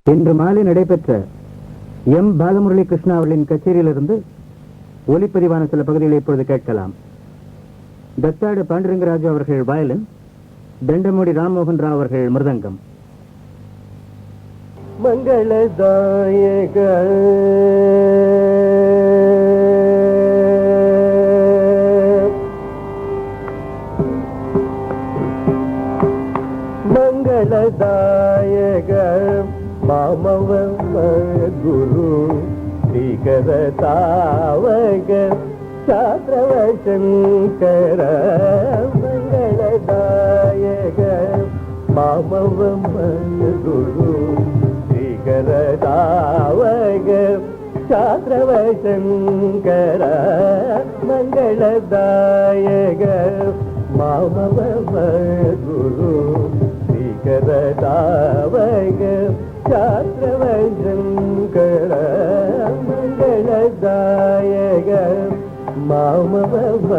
இன்று மாலை நடைபெற்ற எம் பாலமுரளி கிருஷ்ணா அவர்களின் கச்சேரியிலிருந்து ஒலிப்பதிவான சில பகுதிகளை இப்பொழுது கேட்கலாம். தத்தாடு பாண்டுரங்கராஜு அவர்கள் வயலின், தண்டமோடி ராம்மோகன் ராவ் அவர்கள் மிருதங்கம். மங்களதாயக மங்களதாயக மாமவ குரு ஸ்ரீகர தாவக சாத்ரவ சங்கர மங்களதாயக மாமவ குரு ஸ்ரீகர தாவக சாத்ரவ சங்கர மங்களதாயக மாமவ குரு ஸ்ரீகர தாவக சாத்ரவ சங்கர மங்களதாயக மாமவ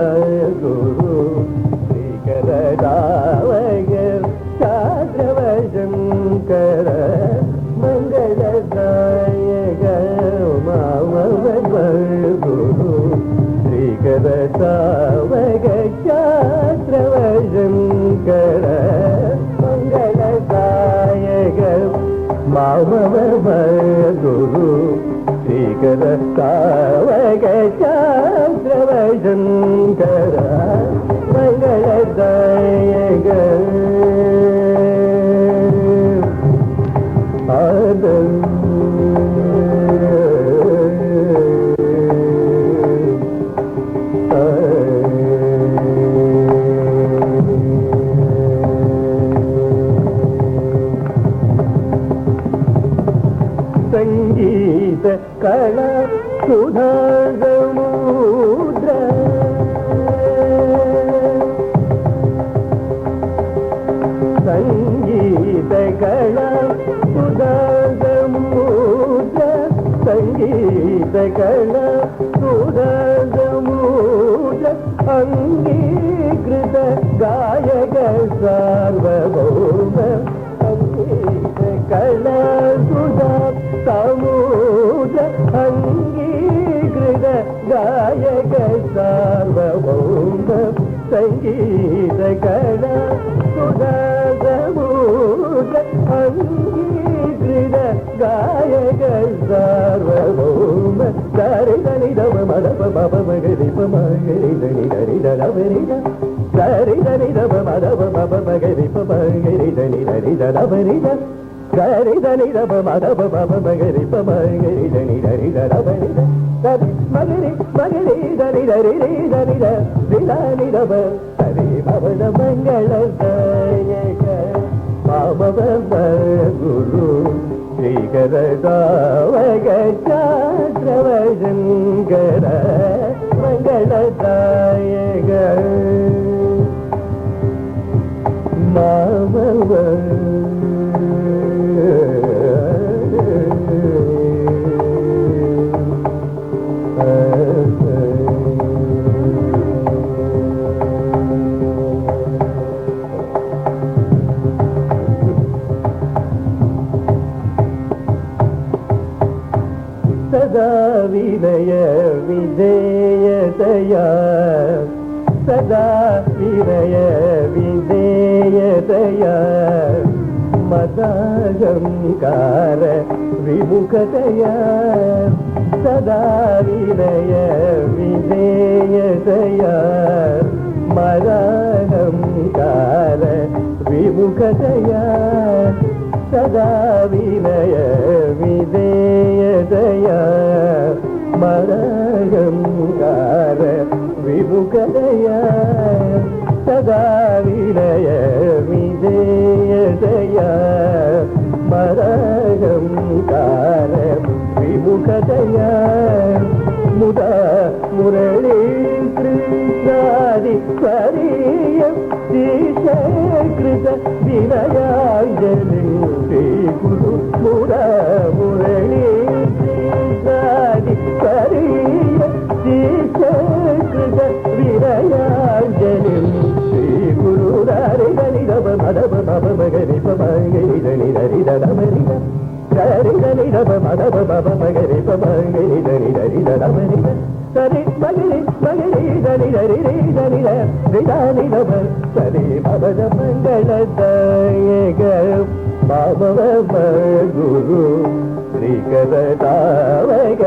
குரு ஸ்ரீகர தாவக சாத்ரவ சங்கர மங்களதாயக மாமவ குரு ஸ்ரீகர தாவக சாத்ரவ சங்கர மங்களதாயக மாமவ குரு ஸ்ரீகர தாவக சாத்ரவ சங்கர மங்களதாயக ಸಂಗೀತ ಕಳ ಸುಧಾಗಮೂದ್ರ ಸಂಗೀತ ಕಳ ಸುಧಾಗಮೂದ್ರ ಸಂಗೀತ ಕಳ ಸುಧಾಗಮೂದ್ರ ಅಂಗೀಕೃತ ಗಾಯಕ ಸಾರ್ವಭೌಮ ಸಂಗೀತ ಕಳ ಸುಧಾ ಸಮೂದ್ರ ಅಂಗೀಕೃತ ಗಾಯಕ ಸಾರ್ವಭೌಮ ಸಂಗೀತ ಕಳ ಸುಧಾ ಸಮೂದ್ರ ಅಂಗೀಕೃತ ಗಾಯಕ ಸಾರ್ವಭೌಮ ದಾರಿ ದನಿದವ ಮದಪ ಮಪ ಮಗರಿಪ ಮಗರಿ ದನಿ ದರಿ ದರವರಿದ ದಾರಿ ದನಿದವ ಮದಪ ಮಪ ಮಗರಿಪ ಮಗರಿ ದನಿ ದರಿ ದರವರಿದ ಗರಿ ಧನಿ ದಬ ಮದಬ ಬಬ ಮಗರಿ ಪ ಮಗರಿ ಧನಿ ಧರಿ ದರಬರಿದ ಸರಿ ಮಗರಿ ಮಗರಿ ಧನಿ ಧರಿ ರಿ ಧನಿ ಧ ನಿ ದಬ ಸರಿ ಭವನ ಮಂಗಳದಾಯಕ ಮಾಮವ ಗುರು ಶ್ರೀಕರ ತಾವಕ ಚಾತ್ರವ ಶಂಕರ ಮಂಗಳದಾಯಕ ಮಾಮವ ಸದಾ ವಿನಯ ವಿಧೇಯತೆಯ ಸದಾ ವಿನಯ ವಿಧೇಯತೆಯ ಮದಾಹಂಕಾರ ವಿಮುಖತೆಯ ಸದಾ ವಿನಯ ವಿಧೇಯತೆಯ ಮದಾಹಂಕಾರ ವಿಮುಖತೆಯ ಸದಾ ವಿನಯ ವಿಧೇಯತೆಯ ಮದಾಹಂಕಾರ ವಿಮುಖತೆಯ ಸದಾ ವಿನಯ ವಿಧೇಯತೆಯ ಮದಾಹಂಕಾರ ವಿಮುಖತೆಯ ಮುದ ಮುರಳಿ ಕೃಷ್ಣಾದಿ ಸ್ವರೀಯ ಶ್ರೀಶಕೃತ ವಿನಯಾಂಜಲಿ ಶ್ರೀ ಗುರು ಮುದ ಮುರಳಿ ಕೃಷ್ಣಾದಿ ಸ್ವರೀಯ ಶ್ರೀಶಕೃತ ವಿನಯಾಂಜಲಿ ಶ್ರೀ ಗುರು ದಾರಿ ದನಿ ದಬ ಮದಬ ಮಬ ಮಗರಿ ಪ ಮಗರಿ ದನಿ ದರಿ ದಡ ಮರಿ ಧರಿ ಧನಿ ರಬ ಮದ ಬಬ ಮಗರಿ ಪಮಗರಿ ಧನಿ ಧರಿ ಧನಿ ಸರಿ ಮಗರಿ ಮಗರಿ ಧನಿ ಧರಿ ರಿ ಧನಿ ಧನಿ ರಬ ಸರಿ ಮದ ಮಂಗಳ ದಯಗ ಬಾಬವ ಗುರು ಶ್ರೀ ಕದ ತಾವಗ